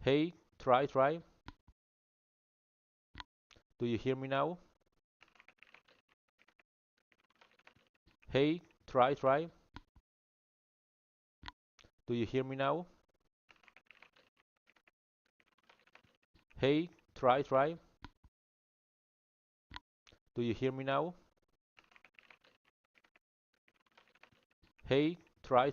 Hey, try. Do you hear me now? Hey, try. Do you hear me now? Hey, try. Do you hear me now? Hey, try.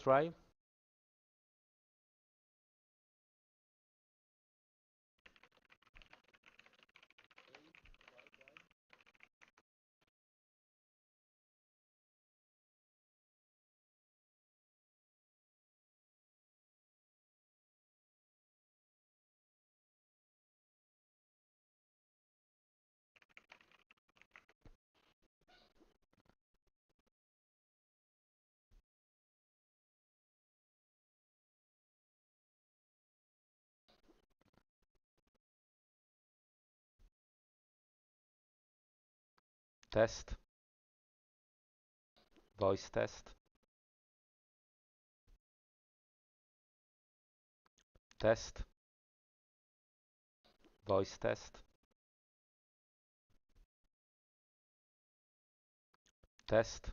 Test, voice test, test, voice test, test,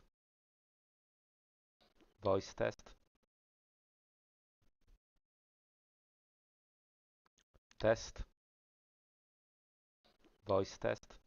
voice test, test, voice test.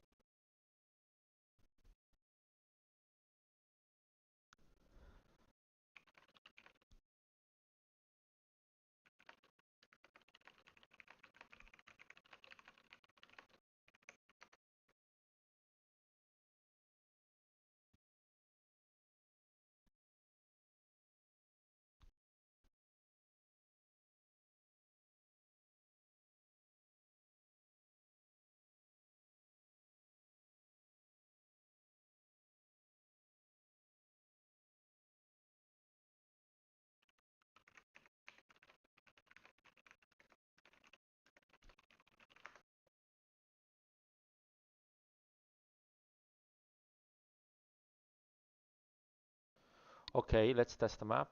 Okay, let's test the map.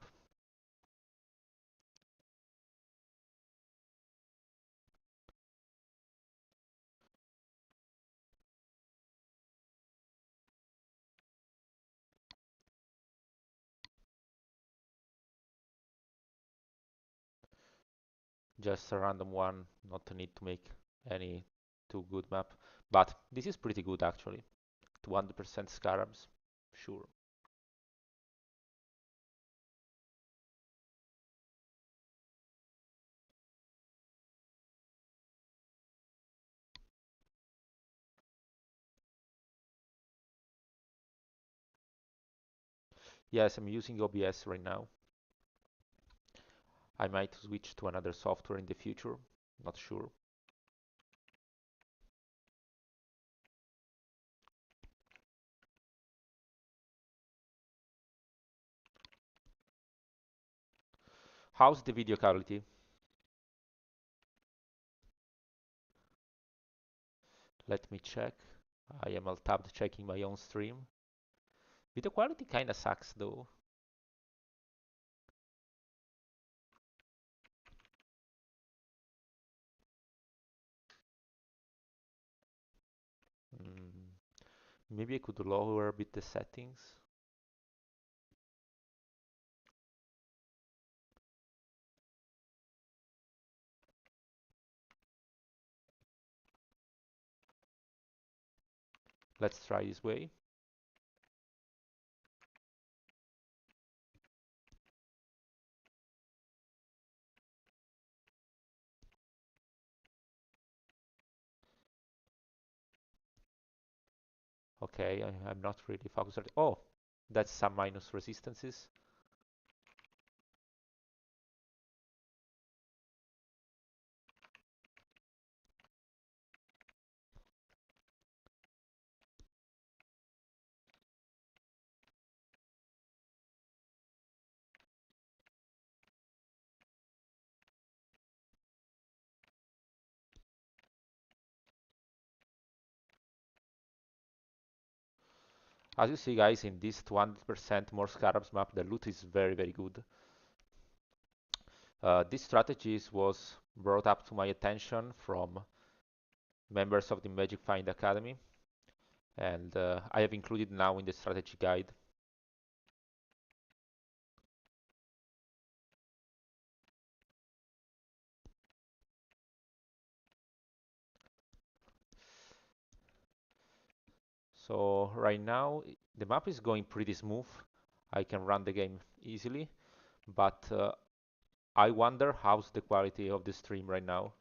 Just a random one, not the need to make any too good map. But this is pretty good actually. 200% Scarabs, sure. Yes, I'm using OBS right now. I might switch to another software in the future, not sure. How's the video quality? Let me check. I am all tabbed checking my own stream. Video quality kinda sucks though. Mm, maybe I could lower a bit the settings. Let's try this way. Okay, I'm not really focused. Oh, that's some minus resistances. As you see, guys, in this 200% more Scarabs map, the loot is very, very good. This strategies was brought up to my attention from members of the Magic Find Academy, and I have included now in the strategy guide. So right now the map is going pretty smooth. I can run the game easily, but I wonder how's the quality of the stream right now.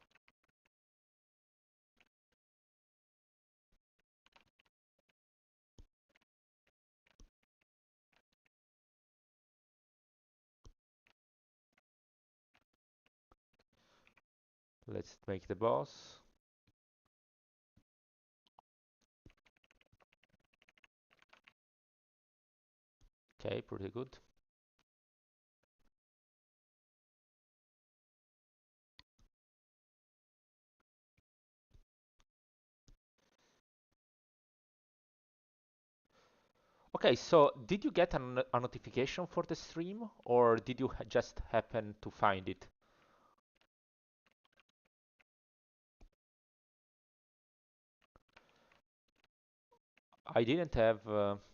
Let's make the boss. Okay, pretty good. Okay, so did you get a notification for the stream, or did you just happen to find it? I didn't have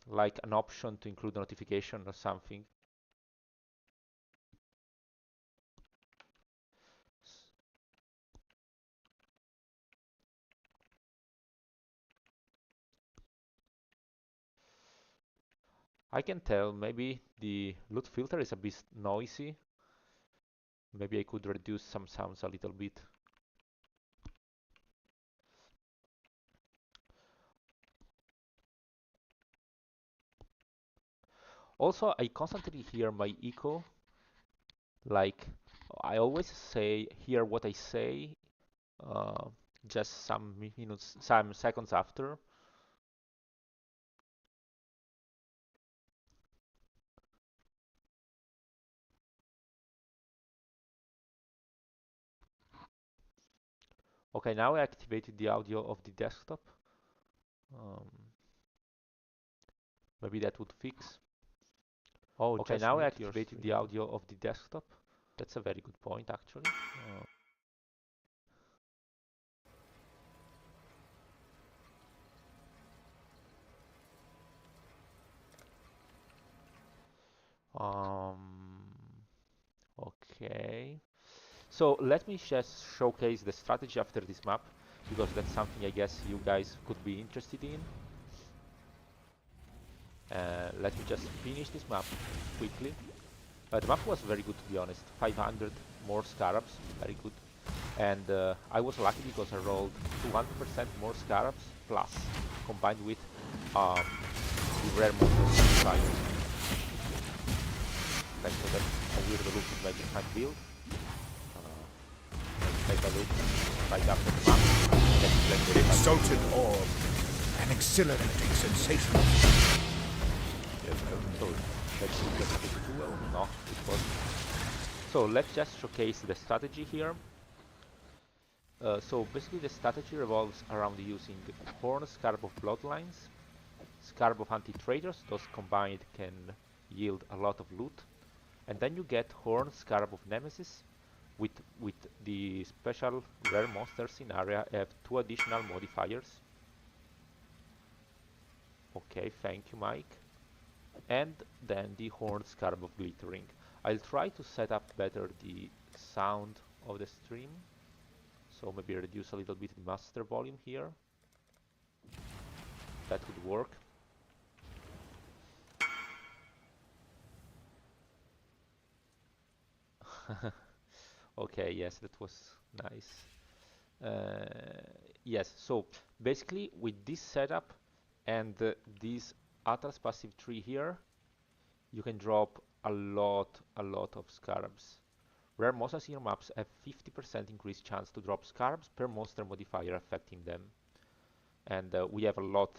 like an option to include a notification or something. I can tell maybe the loot filter is a bit noisy. Maybe I could reduce some sounds a little bit. Also, I constantly hear my echo. Like, I always hear what I say uh, just some minutes, some seconds after. Okay, now I activated the audio of the desktop. Um, Maybe that would fix. Oh, Okay, just now I mute your activated the stream. audio of the desktop. That's a very good point, actually. Okay. So let me just showcase the strategy after this map, because that's something I guess you guys could be interested in. Let me just finish this map quickly. The map was very good, to be honest. 500 more Scarabs, very good. And I was lucky because I rolled 200% more Scarabs plus, combined with the rare monsters modifiers. Thanks for that. A weird looking Magic Find build. Let's take a look right after the map. Let's play The exalted orb. An exhilarating sensation. So let's see the 52. No, it was. So let's just showcase the strategy here. So basically the strategy revolves around using Horn Scarab of Bloodlines, Scarab of Anti-Traitors, those combined can yield a lot of loot, and then you get Horn Scarab of Nemesis. With the special rare monsters in area have 2 additional modifiers. Okay, thank you, Mike. And then the Horned Scarab of Glittering. I'll try to set up better the sound of the stream. So maybe reduce a little bit the master volume here. That would work. Okay, yes, that was nice. Yes, so basically with this setup and this Atlas passive tree here, you can drop a lot of Scarabs. Rare monsters in your maps have 50% increased chance to drop Scarabs per monster modifier affecting them. And we have a lot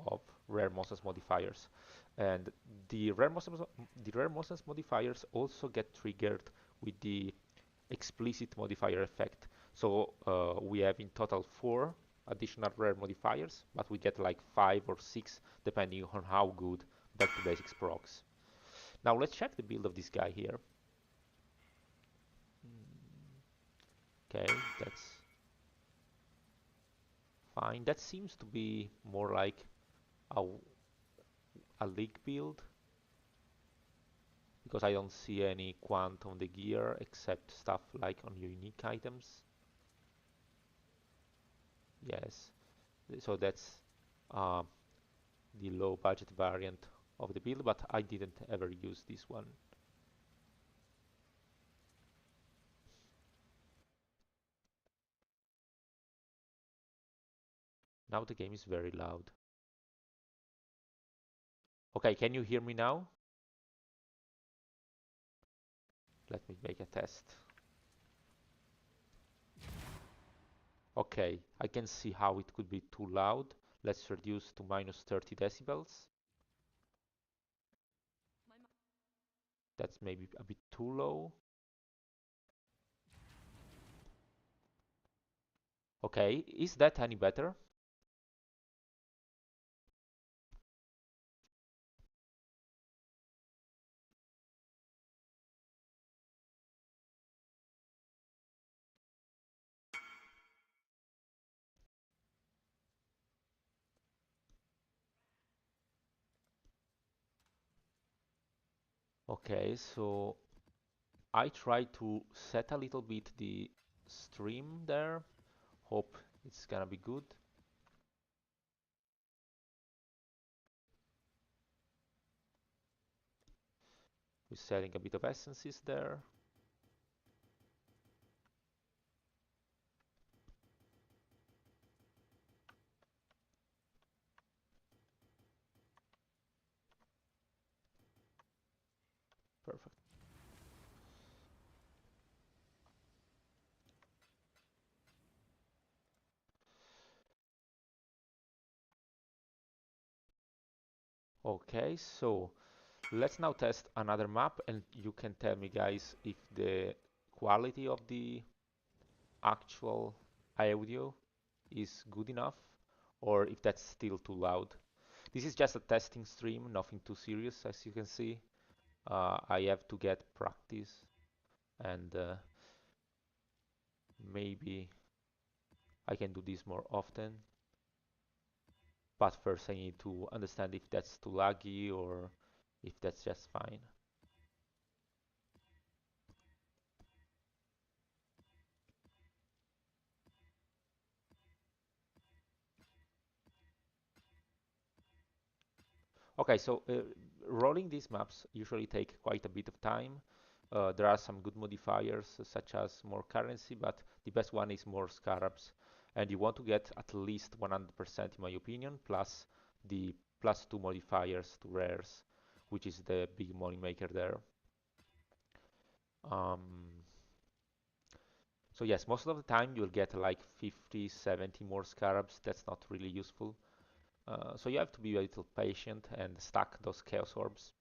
of rare monsters modifiers. And the rare monsters modifiers also get triggered with the explicit modifier effect. So we have in total 4 additional rare modifiers, but we get like 5 or 6 depending on how good Back to Basics procs. Now let's check the build of this guy here. Okay, that's fine. That seems to be more like a, a league build, because I don't see any quant on the gear except stuff like on unique items. Yes, so that's uh, the low budget variant of the build, but I didn't ever use this one. Now the game is very loud. Okay, can you hear me now? Let me make a test. Okay, I can see how it could be too loud. Let's reduce to minus 30 decibels. That's maybe a bit too low. Okay, is that any better? Okay, so I try to set a little bit the stream there. Hope it's gonna be good. We're setting a bit of essences there. Perfect. Okay, so let's now test another map, and you can tell me, guys, if the quality of the actual audio is good enough or if that's still too loud. This is just a testing stream, nothing too serious, as you can see. I have to get practice, and maybe I can do this more often. But first I need to understand if that's too laggy or if that's just fine. Okay, so rolling these maps usually take quite a bit of time. There are some good modifiers, such as more currency, but the best one is more Scarabs. And you want to get at least 100%, in my opinion, plus the +2 modifiers to rares, which is the big money maker there. Um, so yes, most of the time you'll get like 50, 70 more Scarabs. That's not really useful. So you have to be a little patient and stack those Chaos Orbs.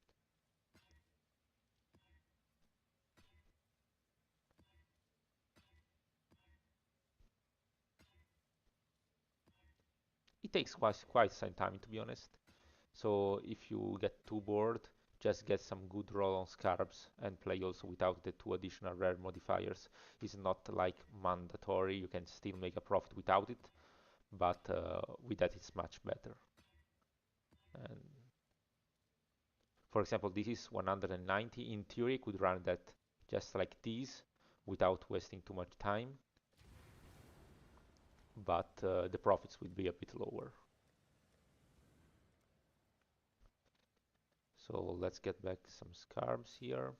It takes quite some time, to be honest. So if you get too bored, just get some good roll on Scarabs and play also without the 2 additional rare modifiers. It's not like mandatory, you can still make a profit without it, but with that it's much better. And for example, this is 190. In theory, you could run that just like this without wasting too much time, but the profits will be a bit lower. So let's get back some Scarabs here.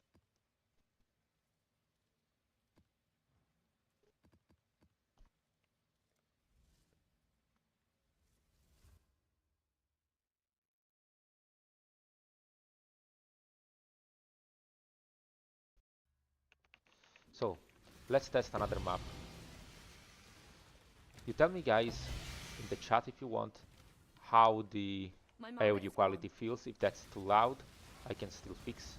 So let's test another map. You tell me, guys, in the chat if you want, how the audio quality feels. If that's too loud, I can still fix.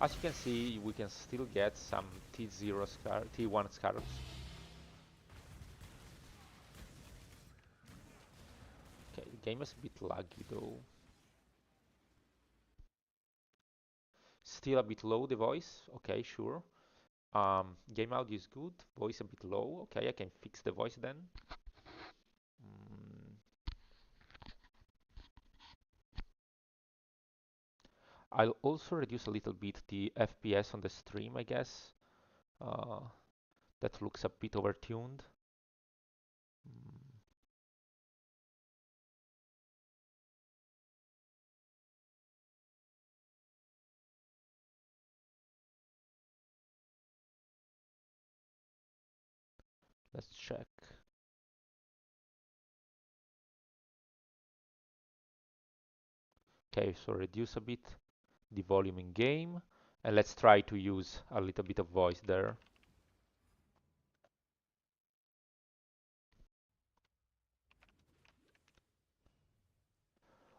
As you can see, we can still get some T1 Scarabs. Okay, the game is a bit laggy though. Still a bit low, the voice. Okay, sure. Game audio is good. Voice a bit low. Okay, I can fix the voice then. Mm, I'll also reduce a little bit the FPS on the stream, I guess. Uh, that looks a bit overtuned. Mm, let's check. Okay, so reduce a bit the volume in game, and let's try to use a little bit of voice there.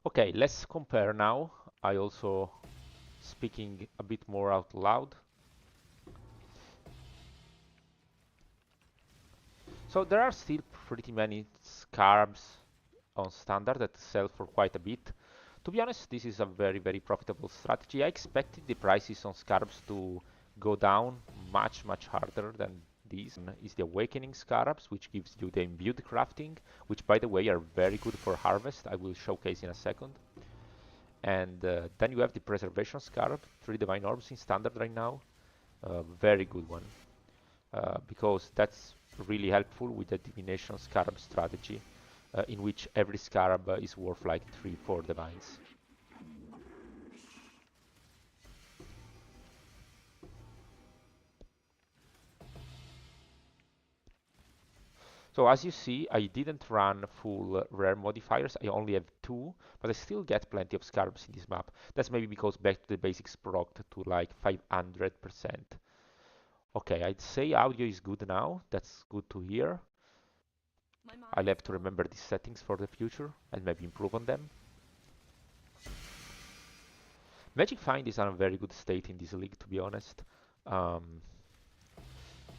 Okay, let's compare now. I also speaking a bit more out loud. So there are still pretty many Scarabs on standard that sell for quite a bit. To be honest, this is a very, very profitable strategy. I expected the prices on Scarabs to go down much, much harder than these. Is the Awakening Scarabs, which gives you the imbued crafting, which by the way are very good for harvest. I will showcase in a second. And then you have the Preservation Scarab, 3 Divine Orbs in standard right now. Very good one. Because that's really helpful with the Divination Scarab strategy, in which every Scarab is worth like 3-4 divines. So as you see, I didn't run full rare modifiers, I only have 2, but I still get plenty of Scarabs in this map. That's maybe because back to the basics procced to like 500%. Okay, I'd say audio is good now, that's good to hear. I'll have to remember these settings for the future and maybe improve on them. Magic Find is in a very good state in this league, to be honest.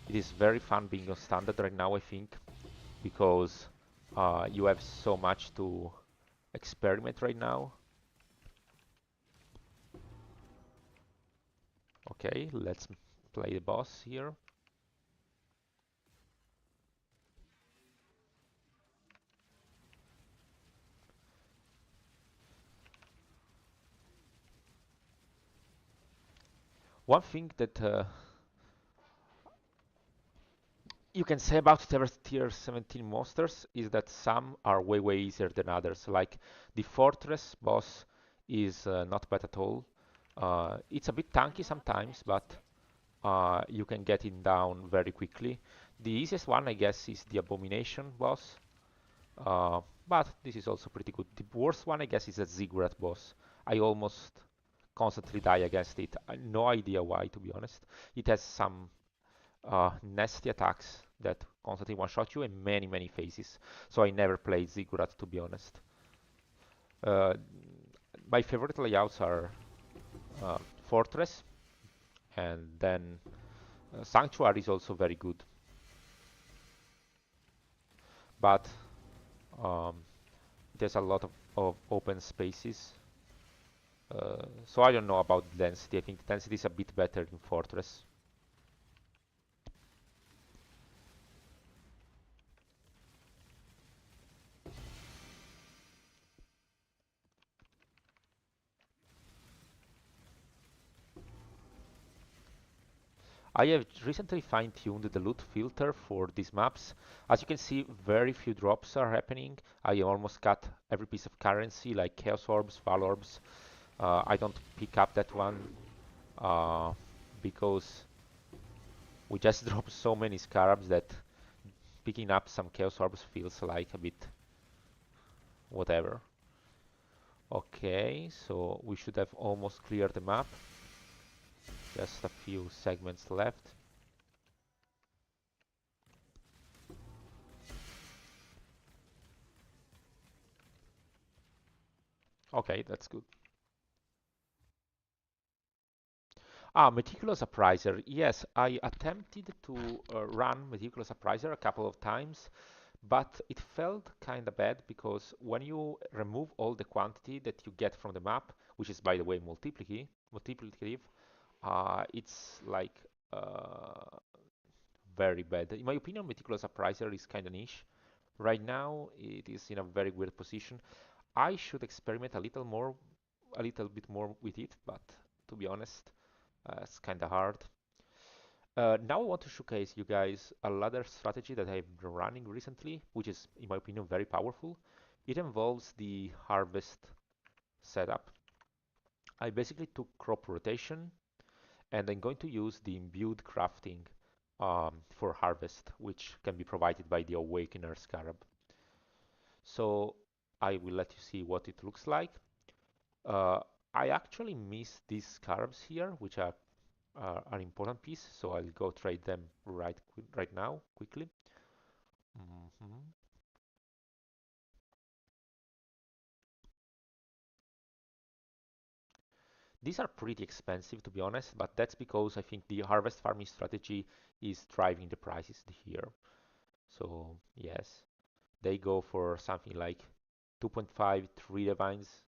It is very fun being on standard right now, I think, because you have so much to experiment right now. Okay, let's play the boss here. One thing that you can say about tier 17 monsters is that some are way, way easier than others. Like the Fortress boss is not bad at all. It's a bit tanky sometimes, but you can get it down very quickly. The easiest one, I guess, is the Abomination boss, but this is also pretty good. The worst one, I guess, is a Ziggurat boss. I almost constantly die against it. No idea why, to be honest. It has some nasty attacks that constantly one-shot you in many, many phases. So I never played Ziggurat, to be honest. My favorite layouts are Fortress, and then Sanctuary is also very good. But there's a lot of open spaces. So I don't know about density. I think density is a bit better in Fortress. I have recently fine-tuned the loot filter for these maps. As you can see, very few drops are happening. I almost got every piece of currency, like Chaos Orbs, Val Orbs. I don't pick up that one because we just drop so many Scarabs that picking up some Chaos Orbs feels like a bit whatever. Okay, so we should have almost cleared the map. Just a few segments left. Okay, that's good. Ah, Meticulous Appraiser. Yes, I attempted to run Meticulous Appraiser a couple of times, but it felt kind of bad because when you remove all the quantity that you get from the map, which is by the way multiplicative, it's like very bad. In my opinion, Meticulous Appraiser is kind of niche. Right now, it is in a very weird position. I should experiment a little bit more with it, but to be honest, it's kind of hard. Now I want to showcase you guys a ladder strategy that I've been running recently, which is, in my opinion, very powerful. It involves the harvest setup. I basically took crop rotation, and I'm going to use the imbued crafting for harvest, which can be provided by the Awakener Scarab. So I will let you see what it looks like. Uh, I actually miss these scarabs here, which are an important piece, so I'll go trade them right now quickly. Mhm. These are pretty expensive, to be honest, but that's because I think the harvest farming strategy is driving the prices here. So yes, they go for something like 2.5, 3 divines,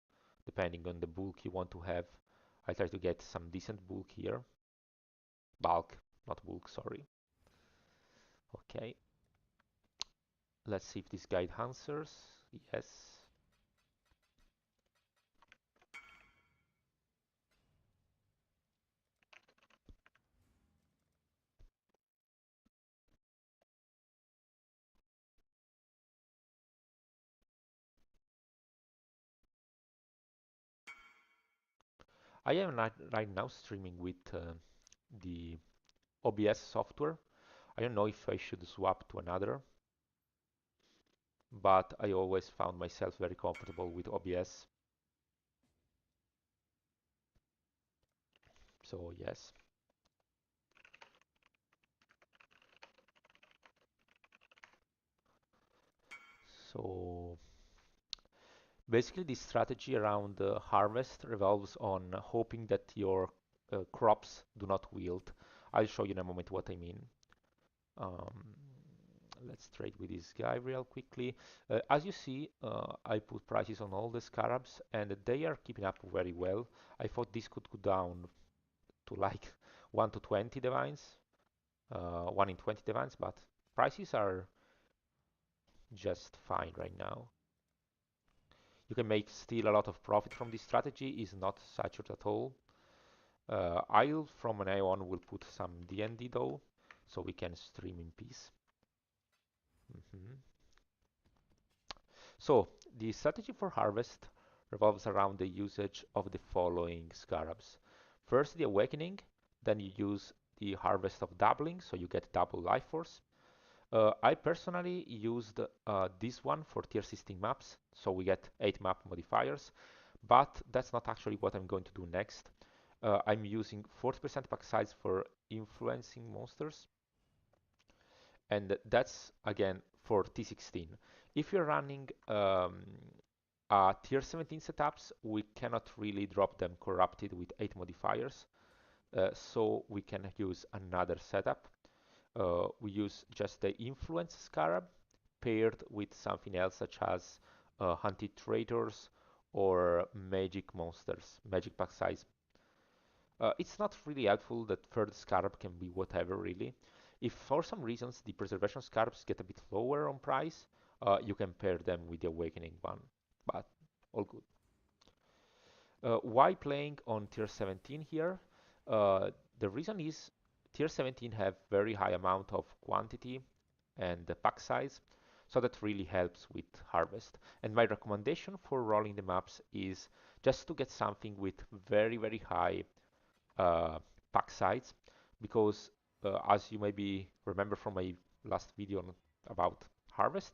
depending on the bulk you want to have. I try to get some decent bulk here. Bulk, not bulk, sorry. Okay, let's see if this guide answers. Yes. I am right now streaming with the OBS software. I don't know if I should swap to another, but I always found myself very comfortable with OBS. So yes. So basically the strategy around harvest revolves on hoping that your crops do not wilt. I'll show you in a moment what I mean. Um, let's trade with this guy real quickly. As you see, I put prices on all the scarabs and they are keeping up very well. I thought this could go down to like 1 to 20 divines, 1 in 20 divines, but prices are just fine right now. You can make still a lot of profit from this strategy, is not saturated at all. I'll from now on will put some DND though, so we can stream in peace. Mhm. So the strategy for harvest revolves around the usage of the following scarabs. First, the awakening, then you use the harvest of doubling, so you get double life force. I personally used this one for tier 16 maps, so we get 8 map modifiers, but that's not actually what I'm going to do next. I'm using 40% pack size for influencing monsters, and that's again for T16. If you're running tier 17 setups, we cannot really drop them corrupted with 8 modifiers, so we can use another setup. We use just the influence scarab paired with something else such as hunted traitors or magic monsters, magic pack size. It's not really helpful that third scarab can be whatever really. If for some reasons the preservation scarabs get a bit lower on price, you can pair them with the awakening one, but all good. Why playing on tier 17 here? The reason is tier 17 have very high amount of quantity and the pack size, so that really helps with harvest. And my recommendation for rolling the maps is just to get something with very high uh, pack size, because as you maybe remember from my last video about harvest,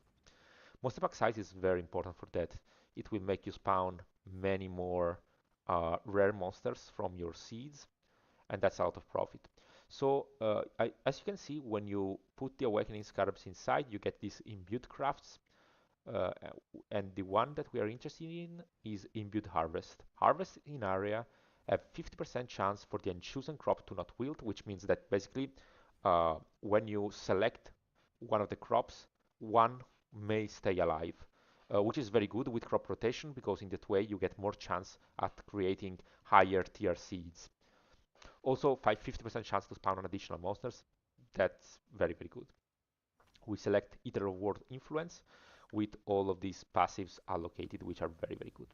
monster pack size is very important for that. It will make you spawn many more rare monsters from your seeds, and that's a lot of profit. So as you can see, when you put the awakening scarabs inside, you get these imbued crafts, uh, and the one that we are interested in is imbued harvest. Harvest in area have 50% chance for the unchosen crop to not wilt, which means that basically when you select one of the crops, one may stay alive, which is very good with crop rotation because in that way you get more chance at creating higher tier seeds. Also, 50% chance to spawn on additional monsters. That's very, very good. We select either word influence with all of these passives allocated, which are very, very good.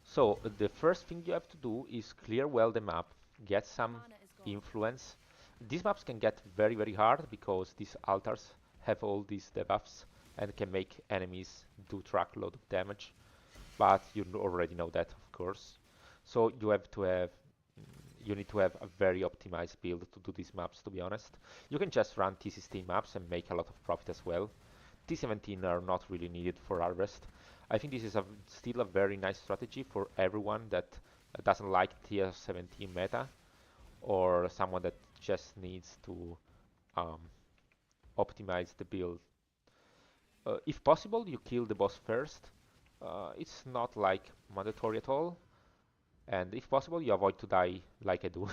So the first thing you have to do is clear well the map, get some influence. These maps can get very, very hard because these altars have all these debuffs and can make enemies do truckload of damage. But you already know that, of course. So you need to have a very optimized build to do these maps, to be honest. You can just run T16 maps and make a lot of profit as well. T17 are not really needed for Harvest. I think this is still a very nice strategy for everyone that doesn't like tier 17 meta or someone that just needs to um, optimize the build. If possible, you kill the boss first. It's not like mandatory at all. And if possible, you avoid to die like I do.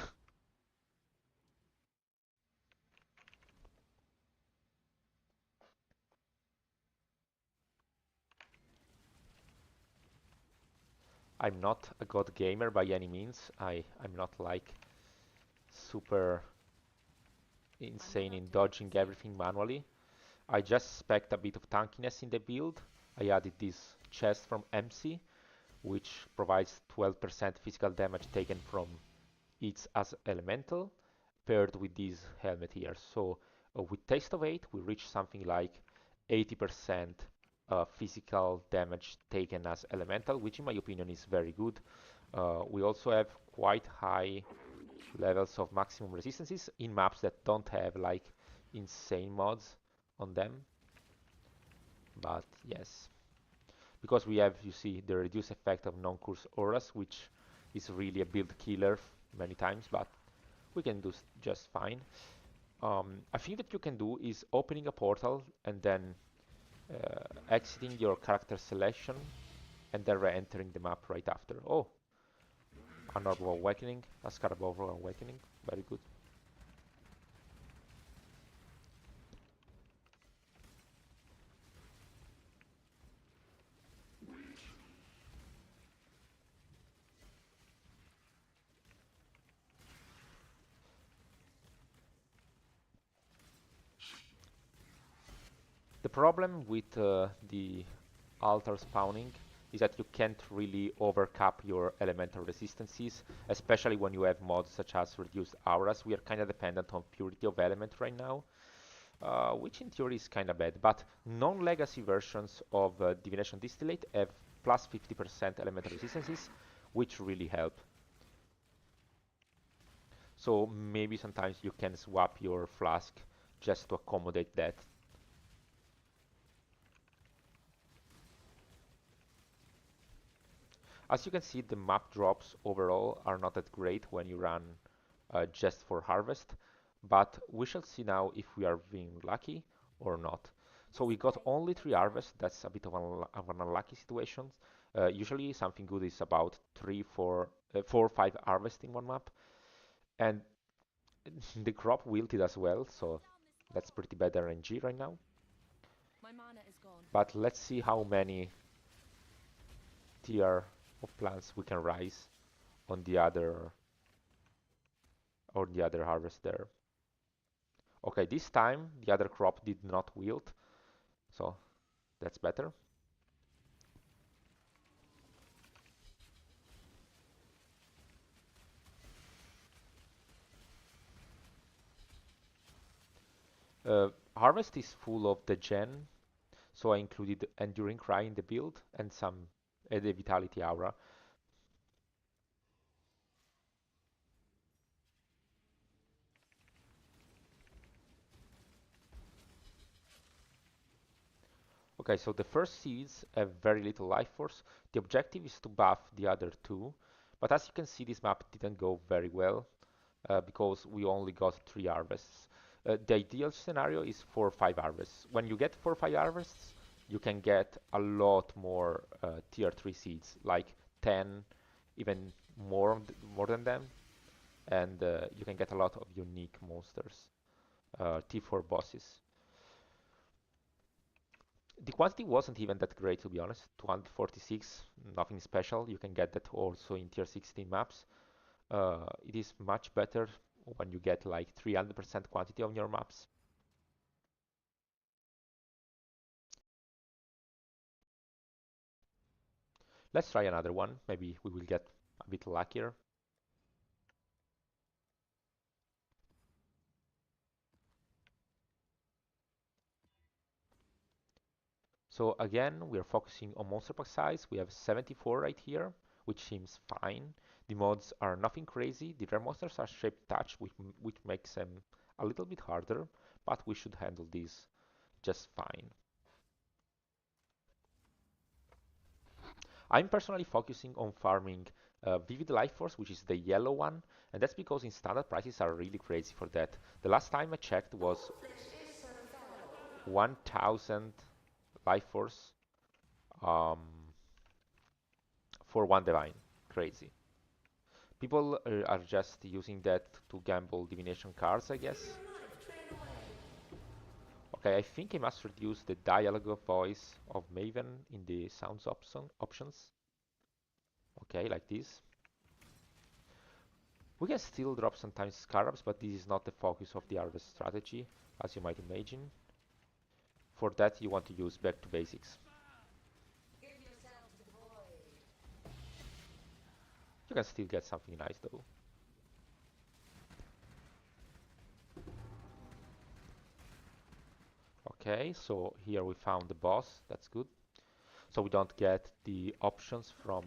I'm not a god gamer by any means. I'm not like super insane in dodging everything manually. I just expect a bit of tankiness in the build. I added this chest from MC, which provides 12% physical damage taken from each as elemental, paired with this helmet here. So with Taste of 8, we reach something like 80% physical damage taken as elemental, which in my opinion is very good. We also have quite high levels of maximum resistances in maps that don't have like insane mods on them. But yes, because we have, you see, the reduced effect of non-curse auras, which is really a build killer many times, but we can do just fine. A thing that you can do is opening a portal and then exiting your character selection and then re-entering the map right after. Oh, an Orb of Awakening, a Scarab of Awakening, very good. The problem with the altar spawning is that you can't really overcap your elemental resistances, especially when you have mods such as reduced auras. We are kind of dependent on purity of element right now, which in theory is kind of bad, but non-legacy versions of Divination Distillate have plus 50% elemental resistances, which really help. So maybe sometimes you can swap your flask just to accommodate that. As you can see, the map drops overall are not that great when you run just for harvest, but we shall see now if we are being lucky or not. So we got only 3 harvests, that's a bit of an unlucky situation. Usually something good is about 4 or 5 harvests in one map, and the crop wilted as well, so that's pretty bad RNG right now. But let's see how many tier of plants we can rise on the other harvest there. Okay, this time the other crop did not wilt, so that's better. Harvest is full of the gen, so I included Enduring Cry in the build and some the Vitality Aura. Okay, so the first seeds have very little life force. The objective is to buff the other two, but as you can see, this map didn't go very well. because we only got 3 harvests. The ideal scenario is 4 or 5 harvests. When you get 4 or 5 harvests, you can get a lot more tier 3 seeds, like 10, even more than them, and you can get a lot of unique monsters, T4 bosses. The quantity wasn't even that great, to be honest. 246, nothing special. You can get that also in tier 16 maps. It is much better when you get like 300% quantity on your maps. Let's try another one. Maybe we will get a bit luckier. So again, we are focusing on monster pack size. We have 74 right here, which seems fine. The mods are nothing crazy. The rare monsters are shaped touch, which makes them a little bit harder, but we should handle this just fine. I'm personally focusing on farming Vivid Life Force, which is the yellow one, and that's because in standard prices are really crazy for that. The last time I checked was 1000 Life Force um, for one Divine. Crazy. People are just using that to gamble divination cards, I guess. Okay, I think I must reduce the dialogue voice of Maven in the sounds options. Okay, like this. We can still drop sometimes Scarabs, but this is not the focus of the harvest strategy, as you might imagine. For that, you want to use back to basics. You can still get something nice though. Okay, so here we found the boss, that's good. So we don't get the options from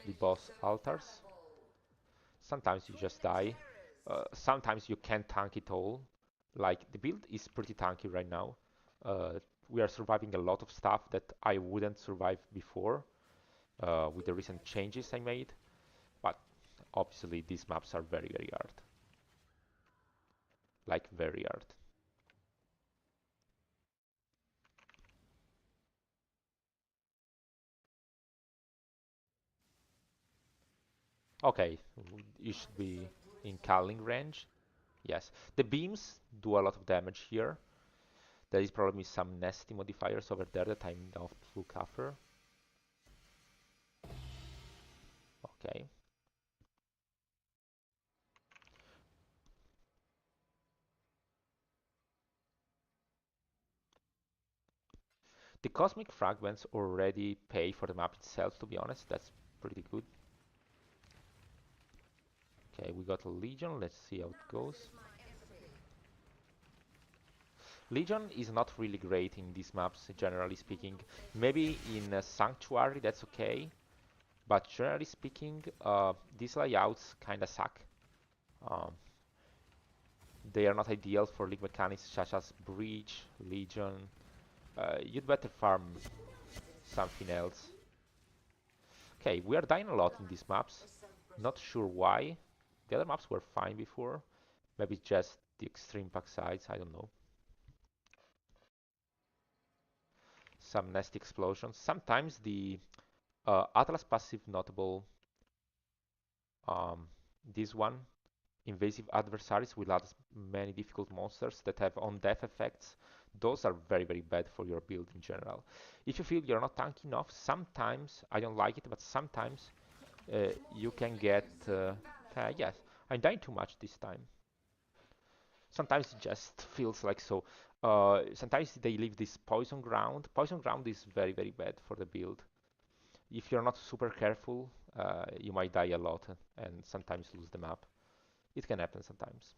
the boss altars. Sometimes you just die. Sometimes you can't tank it all. Like, the build is pretty tanky right now. We are surviving a lot of stuff that I wouldn't survive before with the recent changes I made. But obviously these maps are very, very hard. Like, very hard. Okay, you should be in calling range. Yes, the beams do a lot of damage here. There is probably some nasty modifiers over there that I don't look after. Okay. The cosmic fragments already pay for the map itself, to be honest. That's pretty good. Okay, we got a Legion. Let's see how it goes. Legion is not really great in these maps, generally speaking. Maybe in Sanctuary that's okay, but generally speaking, these layouts kinda suck. Um, they are not ideal for league mechanics such as Breach, Legion. You'd better farm something else. Okay, we are dying a lot in these maps. Not sure why. The other maps were fine before. Maybe just the extreme pack size, I don't know. Some nasty explosions. Sometimes the Atlas passive notable, um, this one, invasive adversaries will add many difficult monsters that have on-death effects. Those are very, very bad for your build in general. If you feel you're not tanky enough, sometimes, I don't like it, but sometimes you can get... yes, I'm dying too much this time. Sometimes it just feels like so. Sometimes they leave this poison ground. Poison ground is very, very bad for the build. If you're not super careful, you might die a lot and sometimes lose the map. It can happen sometimes.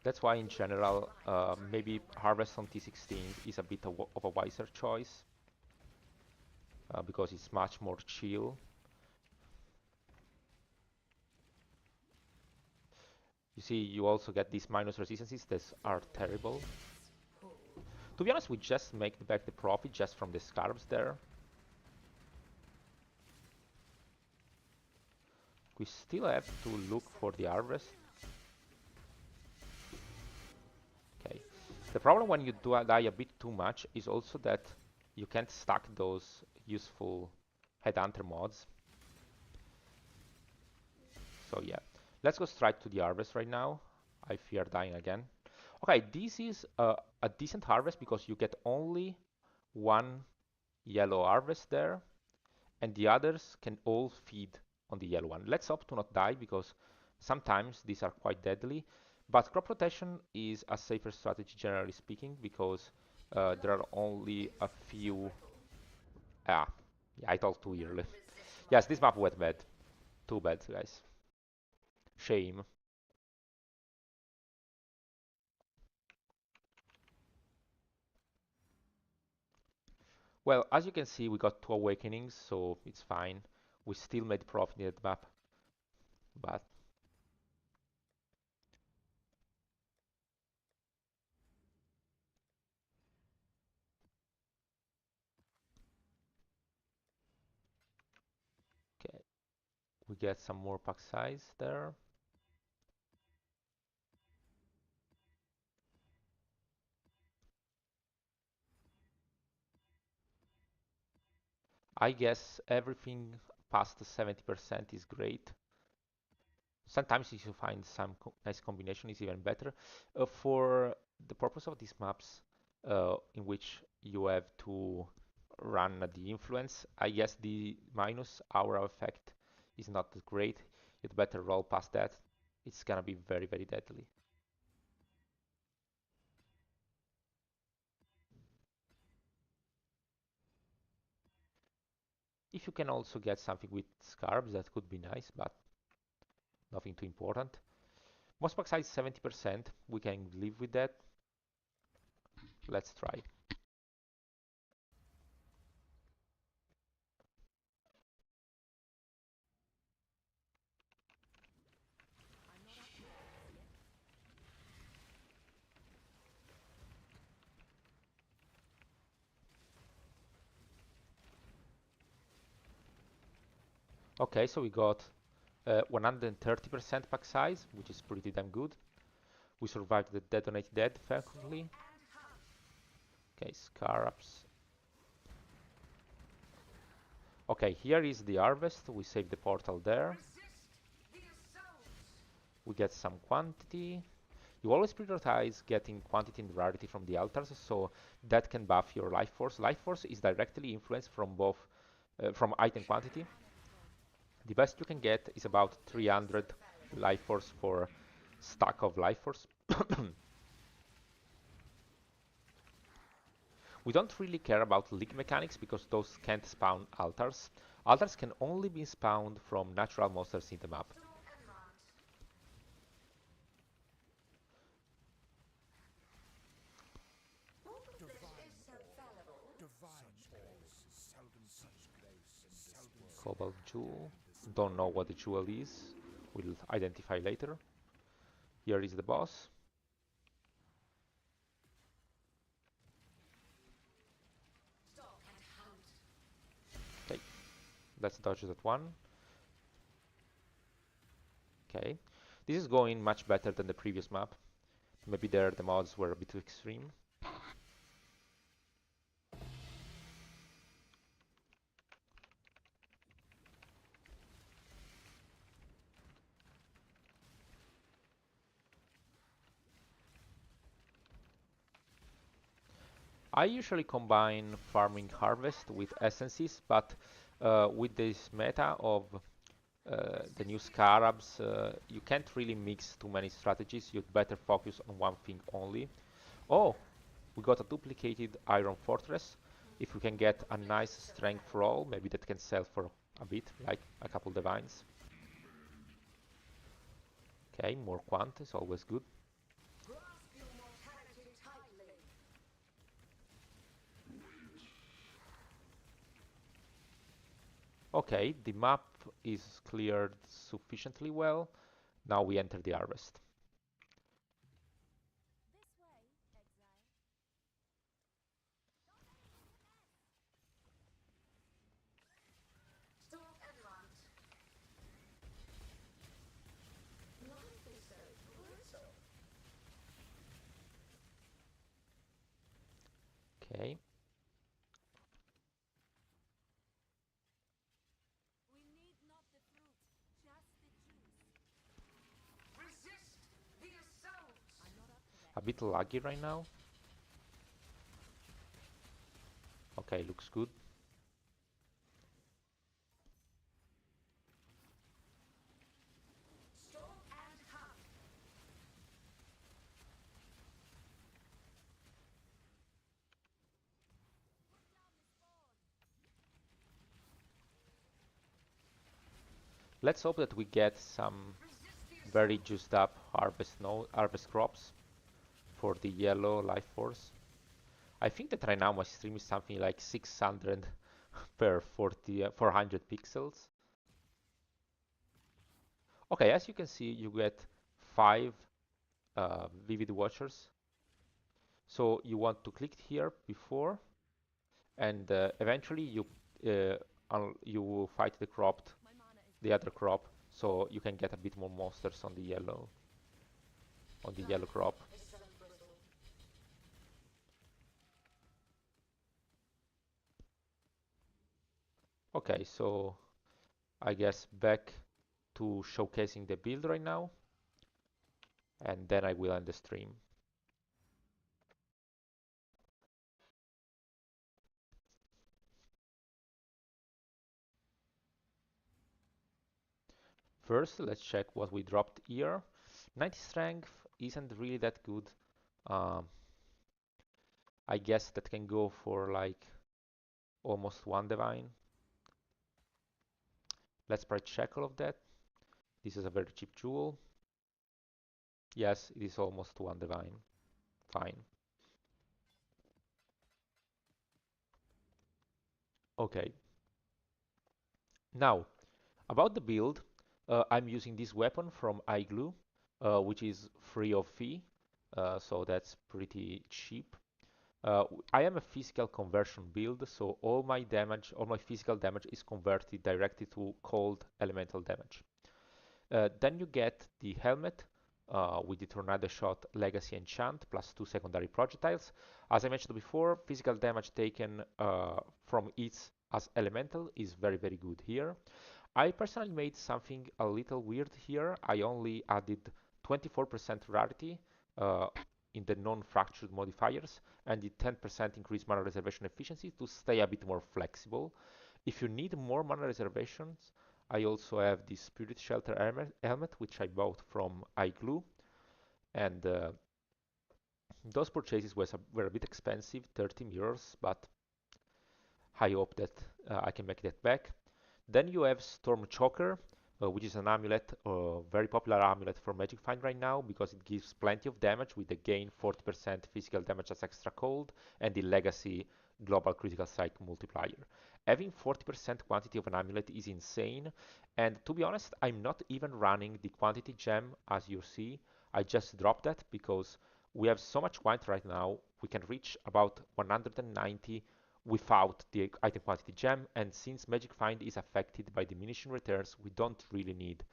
That's why in general, maybe Harvest on T16 is a bit of a wiser choice, because it's much more chill. You see, you also get these minus resistances that are terrible. To be honest, we just make back the profit just from the Scarabs there. We still have to look for the harvest. Okay. The problem when you die a bit too much is also that you can't stack those useful headhunter mods. So yeah, let's go straight to the harvest right now. I fear dying again. Okay, this is a decent harvest because you get only one yellow harvest there, and the others can all feed on the yellow one. Let's hope to not die because sometimes these are quite deadly. But crop rotation is a safer strategy generally speaking because there are only a few. Ah, yeah, I talked too early. Yes, this map went bad. Too bad, guys. Shame. Well, as you can see, we got 2 awakenings, so it's fine. We still made profit in that map, but okay. We get some more pack size there. I guess everything past the 70% is great. Sometimes if you find some nice combination, it's even better. For the purpose of these maps, in which you have to run the influence, I guess the minus aura effect is not that great. You'd better roll past that. It's gonna be very, very deadly. If you can also get something with Scarabs, that could be nice, but nothing too important. Most pack size 70%. We can live with that. Let's try. Okay, so we got 130% pack size, which is pretty damn good. We survived the detonate dead effectively. Okay, Scarabs. Okay, here is the harvest. We save the portal there. We get some quantity. You always prioritize getting quantity and rarity from the altars, so that can buff your life force. Life force is directly influenced from both from item quantity. The best you can get is about 300 life force for stack of life force. We don't really care about leak mechanics because those can't spawn altars. Altars can only be spawned from natural monsters in the map. Cobalt Jewel. Don't know what the jewel is. We'll identify later. Here is the boss. Okay, let's dodge that one. Okay, this is going much better than the previous map. Maybe there the mods were a bit too extreme. I usually combine farming harvest with essences, but with this meta of the new Scarabs, you can't really mix too many strategies. You'd better focus on one thing only. Oh, we got a duplicated Iron Fortress. If we can get a nice strength roll, maybe that can sell for a bit, like a couple divines. Okay, more quant is always good. Okay, the map is cleared sufficiently well. Now we enter the harvest. Okay. A bit laggy right now. Okay, looks good. Let's hope that we get some very juiced up harvest crops for the yellow life force. I think that right now my stream is something like 600 per 400 pixels. Okay, as you can see, you get 5 vivid watchers. So you want to click here before, and eventually you fight the other crop, so you can get a bit more monsters on the yellow crop. Okay, so I guess back to showcasing the build right now, and then I will end the stream. First, let's check what we dropped here. 90 strength isn't really that good. Um, I guess that can go for like almost 1 divine. Let's price check all of that. This is a very cheap jewel. Yes, it is almost 1 divine. Fine. Okay. Now, about the build, I'm using this weapon from iGlue, which is free of fee, so that's pretty cheap. I am a physical conversion build, so all my physical damage is converted directly to cold elemental damage. Then you get the helmet with the Tornado Shot Legacy Enchant plus 2 secondary projectiles. As I mentioned before, physical damage taken from it as elemental is very, very good here. I personally made something a little weird here. I only added 24% rarity uh, in the non-fractured modifiers and the 10% increased mana reservation efficiency to stay a bit more flexible. If you need more mana reservations, I also have the Spirit Shelter helmet, which I bought from iGlue, and those purchases were a bit expensive, 30 mirrors, but I hope that I can make that back. Then you have Storm Choker, which is an amulet, very popular amulet for Magic Find right now because it gives plenty of damage with the gain 40% physical damage as extra cold and the legacy global critical strike multiplier. Having 40% quantity of an amulet is insane, and to be honest, I'm not even running the quantity gem as you see. I just dropped that because we have so much quantity right now, we can reach about 190 without the item quantity gem, and since Magic Find is affected by diminishing returns, we don't really need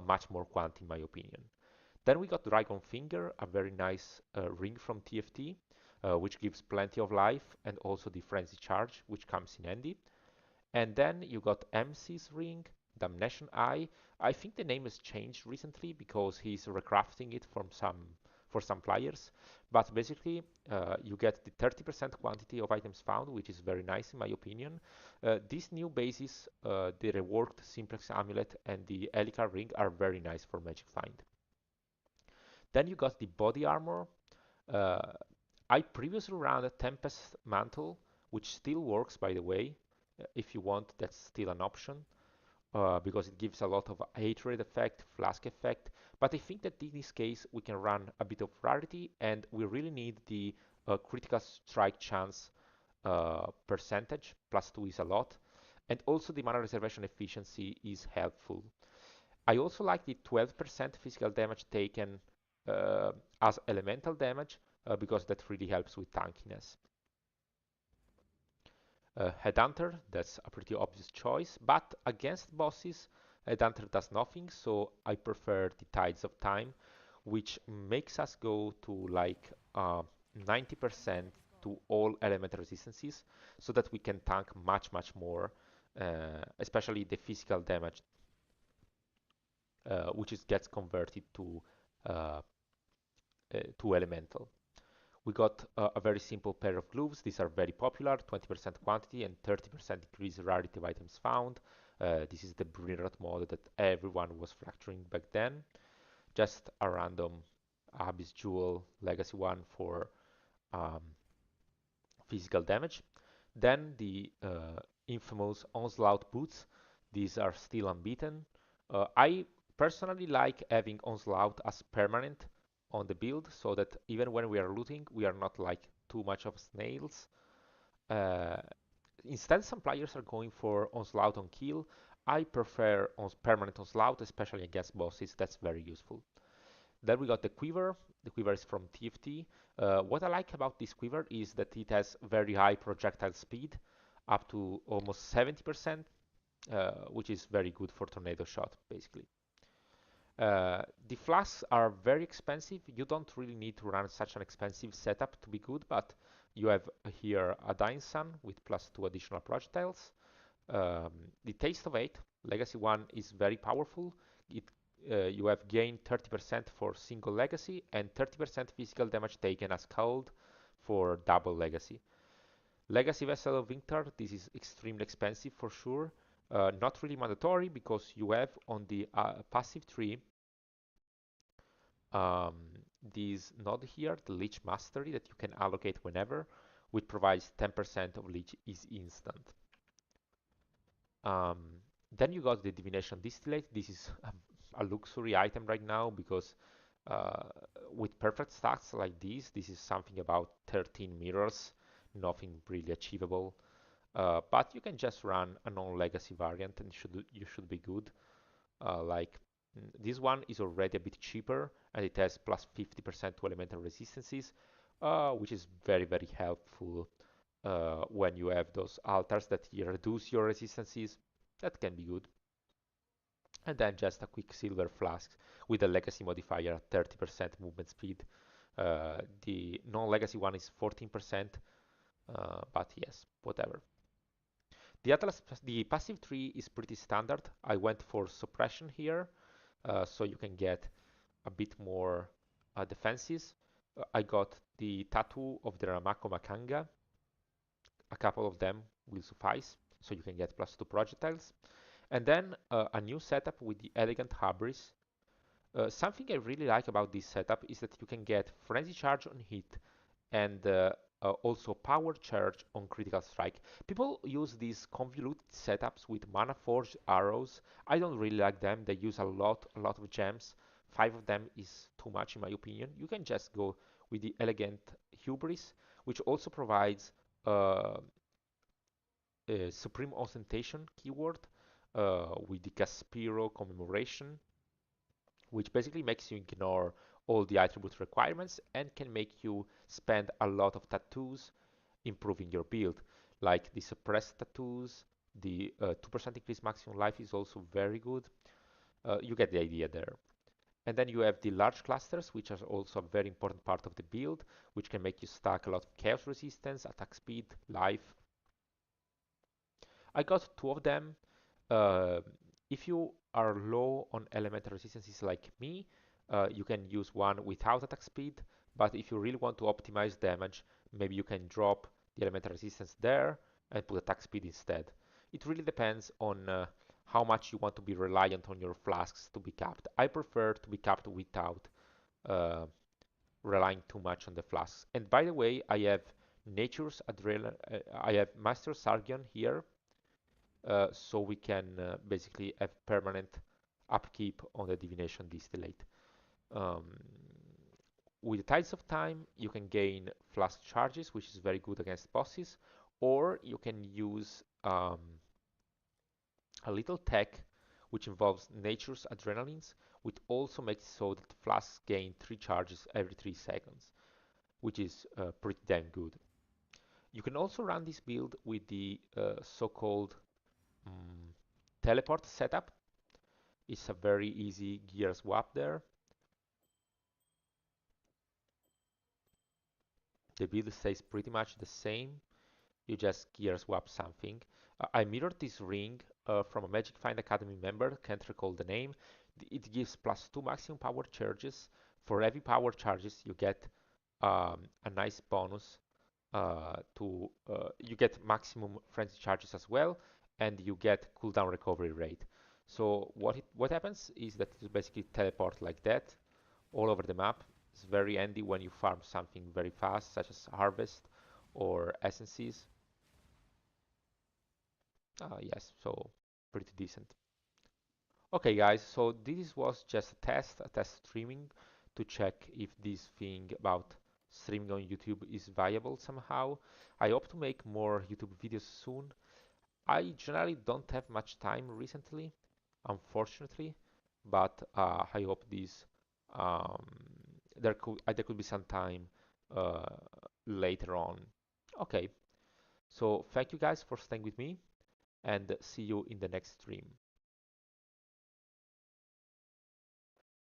much more quantity in my opinion. Then we got Dragon Finger, a very nice ring from TFT, which gives plenty of life, and also the Frenzy Charge, which comes in handy. And then you got MC's ring, Damnation Eye. I think the name has changed recently because he's recrafting it for some players. But basically, you get the 30% quantity of items found, which is very nice in my opinion. These new bases, the reworked Simplex Amulet and the Elicar Ring are very nice for Magic Find. Then you got the body armor. Uh, I previously ran a Tempest Mantle, which still works by the way. If you want, that's still an option because it gives a lot of hatred effect, flask effect. But I think that in this case we can run a bit of rarity, and we really need the critical strike chance percentage. +2 is a lot, and also the mana reservation efficiency is helpful. I also like the 12% physical damage taken uh, as elemental damage because that really helps with tankiness. Headhunter, that's a pretty obvious choice, but against bosses, Headhunter does nothing, so I prefer the Tides of Time, which makes us go to like 90%. to all element resistances so that we can tank much more, especially the physical damage, which gets converted uh, to elemental. We got a very simple pair of gloves. These are very popular, 20% quantity and 30% increase rarity of items found. This is the brilliant mode that everyone was fracturing back then. Just a random Abyss Jewel Legacy one for um, physical damage. Then the infamous Onslaught boots. These are still unbeaten. I personally like having Onslaught as permanent on the build so that even when we are looting, we are not like too much of snails. Uh, Instead, some players are going for Onslaught on kill. I prefer permanent Onslaught, especially against bosses. That's very useful. Then we got the quiver. The quiver is from TFT. What I like about this quiver is that it has very high projectile speed, up to almost 70%, which is very good for tornado shot, basically. The flasks are very expensive. You don't really need to run such an expensive setup to be good, but you have here a Dying Sun with plus 2 additional projectiles. The Taste of 8, Legacy 1, is very powerful. It, you have gained 30% for single Legacy and 30% physical damage taken as cold for double Legacy. Legacy Vessel of Victor, this is extremely expensive for sure. Not really mandatory because you have on the passive tree um, this node here, the Leech Mastery, that you can allocate whenever, which provides 10% of Leech is instant. Um, then you got the Divination Distillate. This is a luxury item right now because uh, with perfect stacks like this is something about 13 mirrors, nothing really achievable. But you can just run a non-legacy variant and you should be good. Like this one is already a bit cheaper and it has plus 50% to elemental resistances, which is very helpful when you have those altars that reduce your resistances. That can be good. And then just a Quicksilver Flask with a legacy modifier at 30% movement speed. The non-legacy one is 14%, but yes, whatever. The passive tree is pretty standard. I went for suppression here, so you can get a bit more defenses. I got the tattoo of the Ramako Makanga. A couple of them will suffice, so you can get plus 2 projectiles. And then a new setup with the Elegant Hubris. Something I really like about this setup is that you can get Frenzy Charge on hit and also Power Charge on critical strike. People use these convoluted setups with Mana Forge arrows. I don't really like them. They use a lot of gems. 5 of them is too much in my opinion. You can just go with the Elegant Hubris, which also provides uh, a Supreme Ostentation keyword with the Caspiro commemoration, which basically makes you ignore all the attribute requirements and can make you spend a lot of tattoos improving your build. Like the suppressed tattoos, the 2% increase maximum life is also very good. You get the idea there. And then you have the large clusters, which are also a very important part of the build, which can make you stack a lot of chaos resistance, attack speed, life. I got 2 of them. Uh, if you are low on elemental resistances like me, you can use one without attack speed, but if you really want to optimize damage, maybe you can drop the elemental resistance there and put attack speed instead. It really depends on how much you want to be reliant on your flasks to be capped. I prefer to be capped without uh, relying too much on the flasks. And by the way, I have I have Master Sargon here, so we can basically have permanent upkeep on the divination distillate. Um, with the Tides of Time, you can gain flask charges, which is very good against bosses, or you can use a little tech which involves nature's adrenalines, which also makes it so that flasks gain 3 charges every 3 seconds, which is pretty damn good. You can also run this build with the so-called um, teleport setup. It's a very easy gear swap there. the build stays pretty much the same. You just gear swap something. I mirrored this ring from a Magic Find Academy member, can't recall the name. It gives +2 maximum power charges. For every power charges, you get a nice bonus you get maximum frenzy charges as well, and you get cooldown recovery rate. So what happens is that you basically teleport like that all over the map. It's very handy when you farm something very fast, such as harvest or essences. Yes, so pretty decent. Okay, guys, so this was just a test streaming to check if this thing about streaming on YouTube is viable somehow. I hope to make more YouTube videos soon. I generally don't have much time recently, unfortunately, but I hope this um, there could be some time uh, later on. Okay, so thank you guys for staying with me, and see you in the next stream.